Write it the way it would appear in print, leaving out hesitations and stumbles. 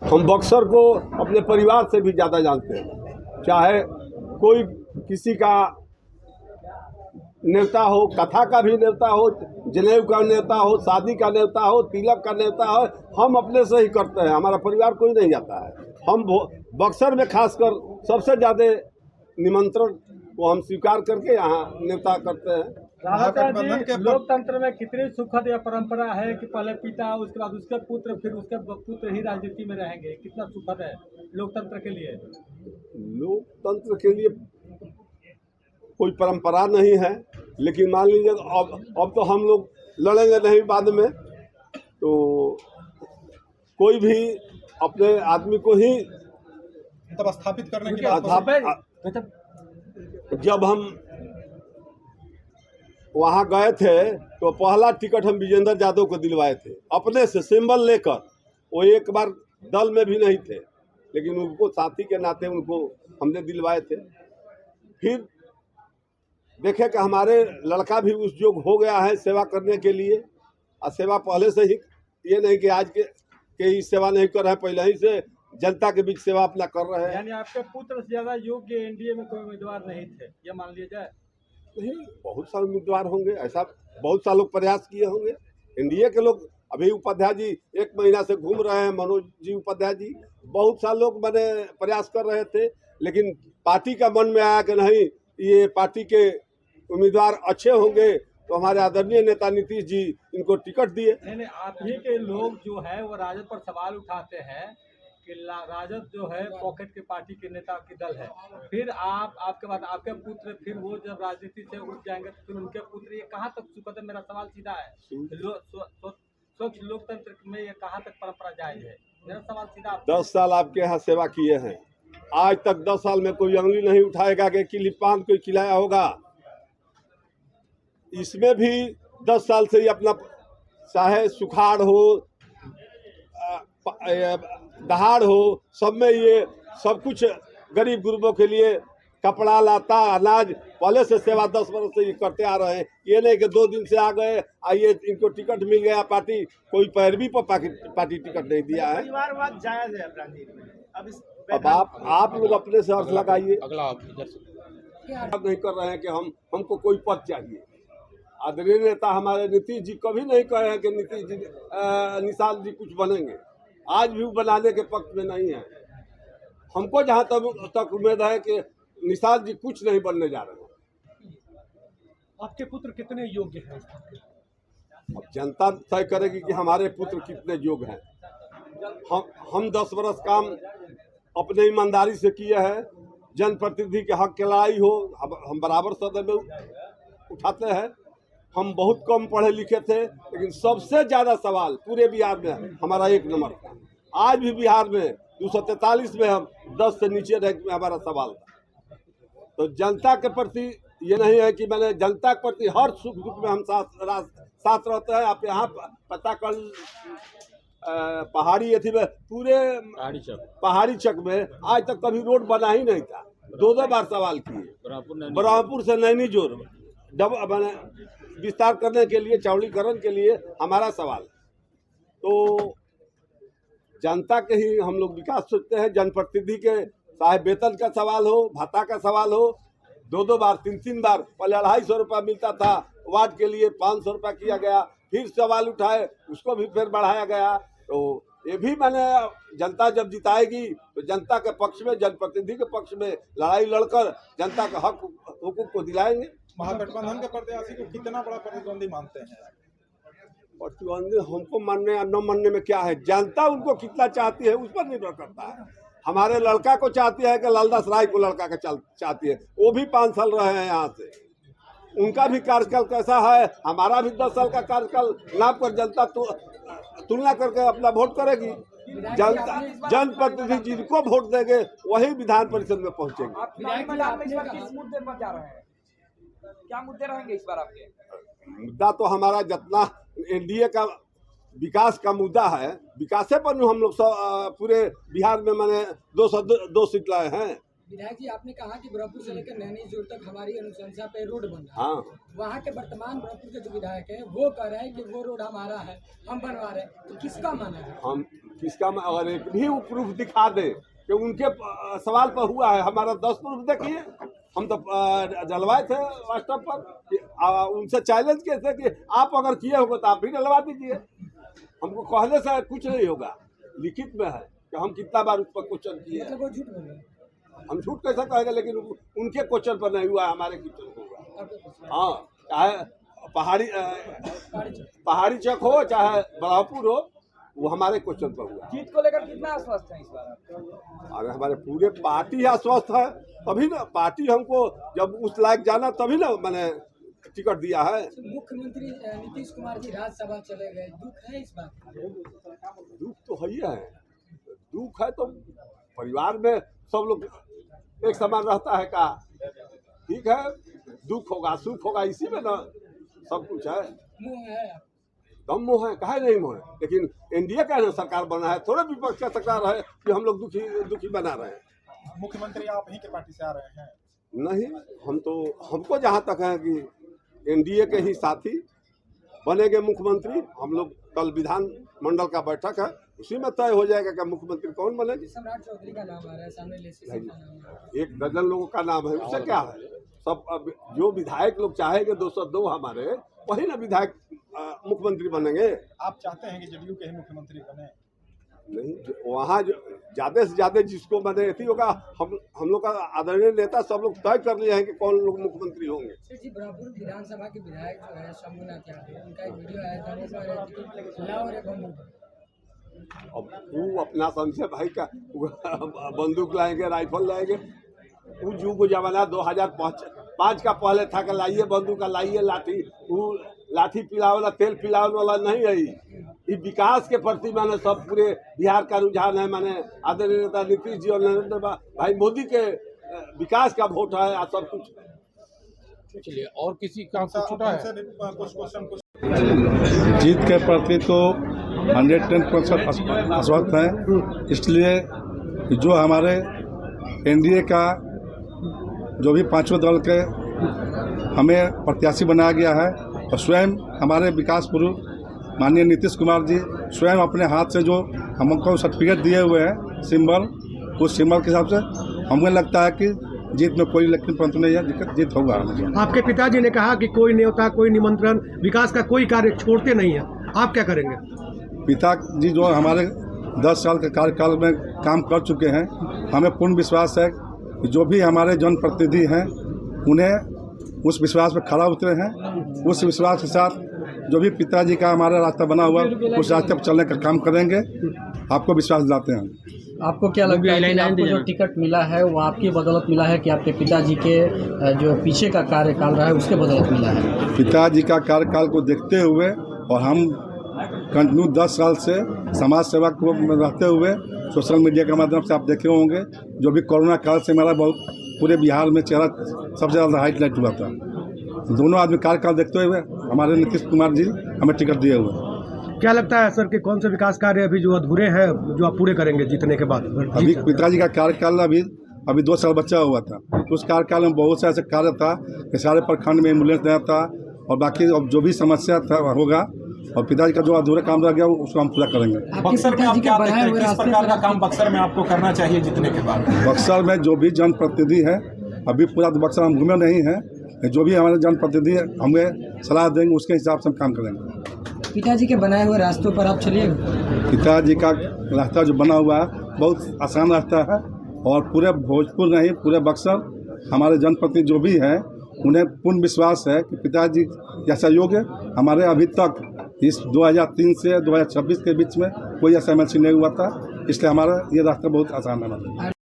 हम बक्सर को अपने परिवार से भी ज़्यादा जानते हैं। चाहे कोई किसी का न्योता हो, कथा का भी न्योता हो, जनेऊ का न्योता हो, शादी का न्योता हो, तिलक का न्योता हो, हम अपने से ही करते हैं। हमारा परिवार कोई नहीं जाता है। हम बक्सर में खासकर सबसे ज़्यादा निमंत्रण को हम स्वीकार करके यहाँ न्योता करते हैं। महागठबंधन के लोकतंत्र में कितनी सुखद यह परंपरा है कि पहले पिता, उसके बाद उसके पुत्र, फिर उसके पुत्र ही राजनीति में रहेंगे। कितना सुखद है लोकतंत्र के लिए। लोकतंत्र के लिए कोई परंपरा नहीं है, लेकिन मान लीजिए अब तो हम लोग लड़ेंगे नहीं बाद में, तो कोई भी अपने आदमी को ही तब स्थापित करने के लिए जब हम वहाँ गए थे तो पहला टिकट हम विजेंद्र यादव को दिलवाए थे, अपने से सिंबल लेकर। वो एक बार दल में भी नहीं थे, लेकिन उनको साथी के नाते उनको हमने दिलवाए थे। फिर देखे कि हमारे लड़का भी उस योग हो गया है सेवा करने के लिए। और सेवा पहले से ही, ये नहीं कि आज के ही सेवा नहीं कर रहे हैं, पहले ही से जनता के बीच सेवा अपना कर रहे हैं। यानी आपके पुत्र से ज्यादा योग्य एनडीए में कोई उम्मीदवार नहीं थे, ये मान लिया जाए? नहीं, बहुत सारे उम्मीदवार होंगे, ऐसा बहुत सारे लोग प्रयास किए होंगे। एनडीए के लोग, अभी उपाध्याय जी 1 महीना से घूम रहे हैं, मनोज जी उपाध्याय जी, बहुत सारे लोग मैंने प्रयास कर रहे थे, लेकिन पार्टी का मन में आया कि नहीं, ये पार्टी के उम्मीदवार अच्छे होंगे, तो हमारे आदरणीय नेता नीतीश जी इनको टिकट दिए। नहीं, आप ही के लोग जो है वो राजद पर सवाल उठाते हैं कि राजद जो है पॉकेट के पार्टी के नेता की दल है। फिर आपके बाद आपके पुत्र, फिर वो जब राजनीति से उठ जाएंगे तो फिर उनके पुत्र, ये कहाँ तक सुखद है? मेरा सवाल सीधा है, स्वच्छ लोकतंत्र में ये कहाँ तक परंपरा जायज है? मेरा सवाल सीधा। 10 साल आपके यहाँ सेवा किए हैं, आज तक 10 साल में कोई अंगुली नहीं उठाएगा कि किलिपान कोई खिलाया होगा। इसमें भी 10 साल से ही अपना, चाहे सुखाड़ हो, दहाड़ हो, सब में ये सब कुछ गरीब गुरबों के लिए कपड़ा, लाता, अनाज, पहले से सेवा 10 वर्ष से ये करते आ रहे हैं। ये नहीं कि 2 दिन से आ गए, आइए इनको टिकट मिल गया, पार्टी कोई पैरवी पर पार्टी टिकट नहीं दिया है। परिवारवाद जायज है अब आप लोग अपने से अर्थ लगाइए। नहीं कर रहे हैं कि हमको कोई पद चाहिए। आदरणीय नेता हमारे नीतीश जी कभी नहीं कहे हैं कि नीतीश जी निषाद जी कुछ बनेंगे, आज भी बनाने के पक्ष में नहीं है। हमको जहाँ तक उम्मीद है कि निषाद जी कुछ नहीं बनने जा रहे हैं। आपके पुत्र कितने योग्य हैं? अब जनता तय करेगी कि हमारे पुत्र कितने योग्य हैं। हम 10 वर्ष काम अपने ईमानदारी से किए हैं। जनप्रतिनिधि के हक की लड़ाई हो, हम बराबर सदन में उठाते हैं। हम बहुत कम पढ़े लिखे थे, लेकिन सबसे ज़्यादा सवाल पूरे बिहार में हमारा 1 नंबर था। आज भी बिहार में 243 में हम 10 से नीचे रैंक में हमारा सवाल था। तो जनता के प्रति ये नहीं है कि मैंने जनता के प्रति हर सुख दुख में हम साथ रहते हैं। आप यहाँ पता कर, पहाड़ी एथी में, पूरे पहाड़ी चक में आज तक कभी रोड बना ही नहीं था। 2 बार सवाल किए, ब्रह्मपुर से नैनी जोर मैंने विस्तार करने के लिए, चौड़ीकरण के लिए हमारा सवाल। तो जनता के ही हम लोग विकास सोचते हैं। जनप्रतिनिधि के चाहे वेतन का सवाल हो, भत्ता का सवाल हो, 2 बार 3 बार, पहले 250 रुपया मिलता था, वार्ड के लिए 500 रुपया किया गया, फिर सवाल उठाए, उसको भी फिर बढ़ाया गया। तो ये भी मैंने, जनता जब जिताएगी तो जनता के पक्ष में, जनप्रतिनिधि के पक्ष में लड़ाई लड़कर जनता के हक हुकूक को दिलाएंगे। महागठबंधन के प्रत्याशी को कितना बड़ा प्रतिद्वंदी मानते हैं? प्रतिद्वंदी हमको मानने या न मानने में क्या है, जनता उनको कितना चाहती है उस पर निर्भर करता है। हमारे लड़का को चाहती है कि लालदास राय को लड़का का चाहती है, वो भी 5 साल रहे हैं यहाँ से, उनका भी कार्यकाल कैसा है, हमारा भी 10 साल का कार्यकाल नाप कर जनता तुलना करके अपना वोट करेगी। जनता, जनप्रतिनिधि जिनको वोट देंगे वही विधान परिषद में पहुँचेंगे। क्या मुद्दे रहेंगे इस बार आपके? मुद्दा तो हमारा जितना एनडीए का विकास का मुद्दा है, विकास पर हम लोग पूरे बिहार में मैंने 202 सीट लाए हैं। विधायक जी, आपने कहा कि ब्रह्मपुर से लेकर नैनीजोर तक हमारी अनुशंसा पे रोड बन रहा है। हाँ, वहाँ के वर्तमान ब्रह्मपुर के जो विधायक हैं वो कह रहे हैं कि वो रोड हमारा है, हम बनवा रहे हैं, तो किसका माना है? हम किसका अगर एक भी प्रूफ दिखा दे कि उनके सवाल पर हुआ है, हमारा 10 प्रूफ देखिए। हम तो डलवाए थे व्हाट्सएप पर कि उनसे चैलेंज किए थे कि आप अगर किए होंगे तो आप भी डलवा दीजिए। हमको कहने से कुछ नहीं होगा, लिखित में है कि हम कितना बार उस पर क्वेश्चन किए। मतलब वो झूठ बोल रहे हैं। हम झूठ कैसा कहेंगे, लेकिन उनके क्वेश्चन पर नहीं हुआ, हमारे क्वेश्चन पर हुआ। आपके क्वेश्चन। हाँ, चाहे पहाड़ी चक हो चाहे ब्रह्मपुर हो, वो हमारे क्वेश्चन पर हुआ। जीत को लेकर कितना आश्वस्त है इस बार? अरे हमारे पूरे पार्टी आश्वस्त है, तभी ना पार्टी हमको जब उस लायक जाना तभी ना मैंने टिकट दिया है। मुख्यमंत्री नीतीश कुमार जी राज्यसभा चले गए, दुख है इस बात का? दुख तो है ही है, दुख है तो परिवार में सब लोग एक समान रहता है का, ठीक है, दुख होगा सुख होगा, इसी में ना सब कुछ है। मुँह है दम मोह है, काहे नहीं मोह है, लेकिन एनडीए का ना सरकार बना है, थोड़ा विपक्ष का सरकार है कि हम लोग दुखी बना रहे हैं। मुख्यमंत्री आप ही के पार्टी से आ रहे हैं? नहीं, हमको जहाँ तक है कि एनडीए के ही साथी बनेंगे मुख्यमंत्री। हम लोग कल विधान मंडल का बैठक है, उसी में तय हो जाएगा कि मुख्यमंत्री कौन बनेगी। सम्राट चौधरी का नाम आ रहा है, सामने लेसी सिंह का नाम आ रहा है। 1 दर्जन लोगों का नाम है, उससे क्या है, सब अब जो विधायक लोग चाहेंगे 202 हमारे, वही ना विधायक मुख्यमंत्री बनेंगे। आप चाहते हैं कि जदयू के ही मुख्यमंत्री बने? नहीं, वहाँ जो ज़्यादा से ज़्यादा जिसको मैंने ऐसी होगा, हम लोग का आदरणीय नेता सब लोग तय कर लिए हैं कि कौन लोग मुख्यमंत्री होंगे। सर जी, ब्रह्मपुर विधानसभा के विधायक जो है शंभुनाथ यादव, उनका एक वीडियो आया था, वो कह रहे थे कि लाओ रे बंदूक। अब वो अपना समझे भाई का बंदूक लाएंगे, राइफल लाएंगे। वो युग जमाना 2005 का पहले था कि लाइए बंदूक, लाइए लाठी। वो लाठी पिलावे वाला, तेल पिलावे वाला नहीं है। ये विकास के प्रति माने सब पूरे बिहार का रुझान है। माने आदरणीय नेता नीतीश जी और नरेंद्र भाई मोदी के विकास का वोट है आ सब कुछ। चलिए, और किसी का कुछ छूटा है? कुछ क्वेश्चन जीत के प्रति तो 110% आश्वस्त हैं। इसलिए जो हमारे एनडीए का जो भी पांचों दल के हमें प्रत्याशी बनाया गया है, और स्वयं हमारे विकास पुरुष माननीय नीतीश कुमार जी स्वयं अपने हाथ से जो हमको सर्टिफिकेट दिए हुए हैं सिंबल, उस सिंबल के हिसाब से हमें लगता है कि जीत में कोई लेकिन परंतु नहीं है, जीत होगा। आपके पिताजी ने कहा कि कोई न्योता, कोई निमंत्रण, विकास का कोई कार्य छोड़ते नहीं है, आप क्या करेंगे? पिताजी जो हमारे 10 साल के कार्यकाल में काम कर चुके हैं, हमें पूर्ण विश्वास है कि जो भी हमारे जनप्रतिनिधि हैं उन्हें उस विश्वास पर खरा उतरे हैं। उस विश्वास के साथ जो भी पिताजी का हमारा रास्ता बना हुआ, उस रास्ते पर चलने का काम करेंगे। आपको विश्वास दिलाते हैं। आपको क्या लगता है कि आपको जो टिकट मिला है वो आपकी बदौलत मिला है कि आपके पिताजी के जो पीछे का कार्यकाल रहा है उसके बदौलत मिला है? पिताजी का कार्यकाल को देखते हुए और हम कंटिन्यू 10 साल से समाज सेवा को रहते हुए सोशल मीडिया के माध्यम से आप देखे होंगे, जो भी कोरोना काल से हमारा बहुत पूरे बिहार में चेहरा सबसे ज़्यादा हाईलाइट हुआ था। दोनों आदमी कार्यकाल देखते हुए हमारे नीतीश कुमार जी हमें टिकट दिए हुए। क्या लगता है सर कि कौन से विकास कार्य अभी जो अधूरे हैं जो आप पूरे करेंगे जीतने के बाद? अभी पिताजी का कार्यकाल अभी 2 साल बचा हुआ था, तो उस कार्यकाल में बहुत से ऐसे कार्य था कि सारे प्रखंड में एम्बुलेंस नहीं था, और बाकी अब जो भी समस्या था होगा, और पिताजी का जो अधूरा काम रह गया उसको हम पूरा करेंगे। बक्सर में आप क्या देखते हैं, किस प्रकार का काम बक्सर में आपको करना चाहिए जीतने के बाद? बक्सर में जो भी जनप्रतिनिधि है, अभी पूरा तो बक्सर हम घूमे नहीं हैं, जो भी हमारे जनप्रतिनिधि हमें सलाह देंगे उसके हिसाब से हम काम करेंगे। पिताजी के बनाए हुए रास्तों पर आप चलिएगा? पिताजी का रास्ता जो बना हुआ है बहुत आसान रास्ता है, और पूरे भोजपुर नहीं पूरे बक्सर हमारे जनप्रतिनिधि जो भी हैं उन्हें पूर्ण विश्वास है कि पिताजी का सहयोग हमारे अभी तक इस 2003 से 2026 के बीच में कोई ऐसा एमएलसी नहीं हुआ था, इसलिए हमारा ये रास्ता बहुत आसान है।